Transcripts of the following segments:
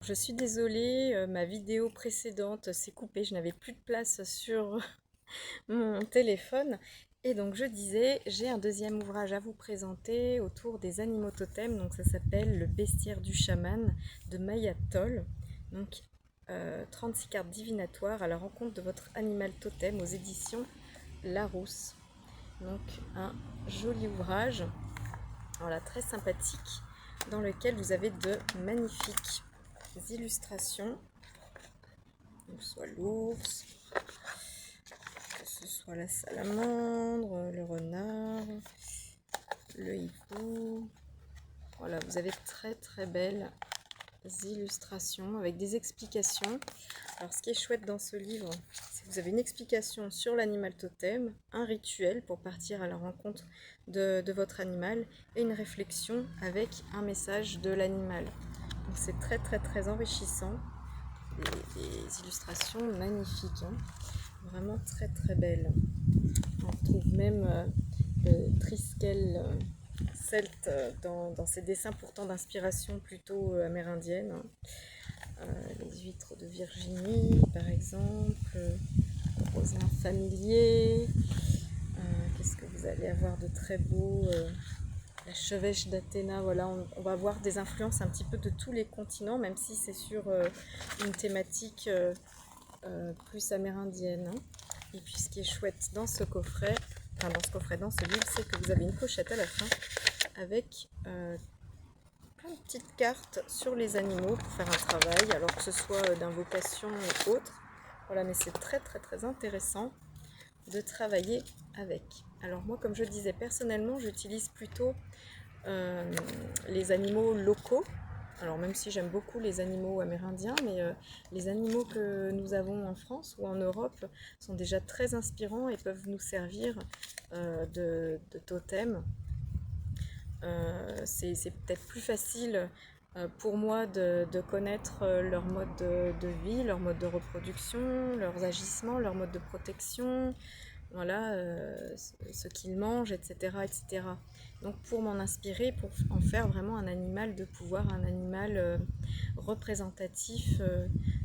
je suis désolée, ma vidéo précédente s'est coupée, je n'avais plus de place sur mon téléphone. Et donc je disais, j'ai un deuxième ouvrage à vous présenter autour des animaux totems. Donc ça s'appelle Le bestiaire du chaman de Maya Toll. Donc 36 cartes divinatoires à la rencontre de votre animal totem aux éditions Larousse. Donc un joli ouvrage, voilà, très sympathique, dans lequel vous avez de magnifiques illustrations, que ce soit l'ours, que ce soit la salamandre, le renard, le hibou. Voilà, vous avez très très belles illustrations avec des explications. Alors ce qui est chouette dans ce livre, c'est que vous avez une explication sur l'animal totem, un rituel pour partir à la rencontre de votre animal et une réflexion avec un message de l'animal. Donc c'est très très très enrichissant. Des illustrations magnifiques, hein. Vraiment très très belles. On retrouve même le Triskel celte dans ses dessins pourtant d'inspiration plutôt amérindienne. Les huîtres de Virginie par exemple, le rosin familier. Qu'est-ce que vous allez avoir de très beau, la chevêche d'Athéna. Voilà, on va avoir des influences un petit peu de tous les continents, même si c'est sur une thématique plus amérindienne, hein. Et puis ce qui est chouette dans ce coffret, dans ce livre, c'est que vous avez une pochette à la fin avec plein de petites cartes sur les animaux pour faire un travail, alors que ce soit d'invocation ou autre. Voilà, mais c'est très très très intéressant de travailler avec. Alors moi, comme je le disais, personnellement, j'utilise plutôt les animaux locaux. Alors même si j'aime beaucoup les animaux amérindiens, mais les animaux que nous avons en France ou en Europe sont déjà très inspirants et peuvent nous servir de totem. C'est peut-être plus facile pour moi de connaître leur mode de vie, leur mode de reproduction, leurs agissements, leur mode de protection, voilà, ce qu'ils mangent, etc., etc. Donc pour m'en inspirer, pour en faire vraiment un animal de pouvoir, un animal représentatif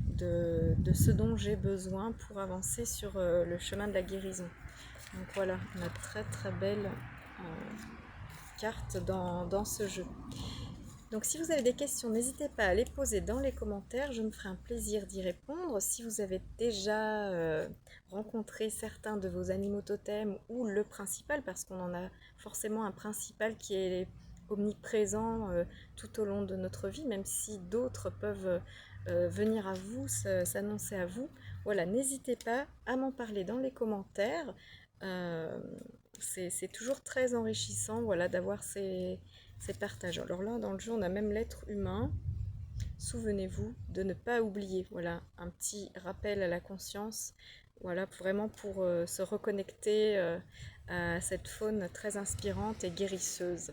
de ce dont j'ai besoin pour avancer sur le chemin de la guérison. Donc voilà, on a très très belle carte dans ce jeu. Donc si vous avez des questions, n'hésitez pas à les poser dans les commentaires, je me ferai un plaisir d'y répondre. Si vous avez déjà rencontré certains de vos animaux totems ou le principal, parce qu'on en a forcément un principal qui est omniprésent tout au long de notre vie, même si d'autres peuvent venir à vous, s'annoncer à vous. Voilà, n'hésitez pas à m'en parler dans les commentaires. C'est toujours très enrichissant, voilà, d'avoir ces partages. Alors là, dans le jeu, on a même l'être humain. Souvenez-vous de ne pas oublier. Voilà, un petit rappel à la conscience. Voilà, vraiment pour se reconnecter à cette faune très inspirante et guérisseuse.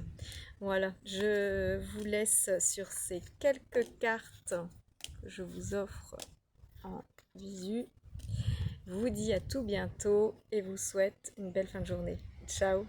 Voilà, je vous laisse sur ces quelques cartes que je vous offre en visu. Je vous dis à tout bientôt et vous souhaite une belle fin de journée. Ciao!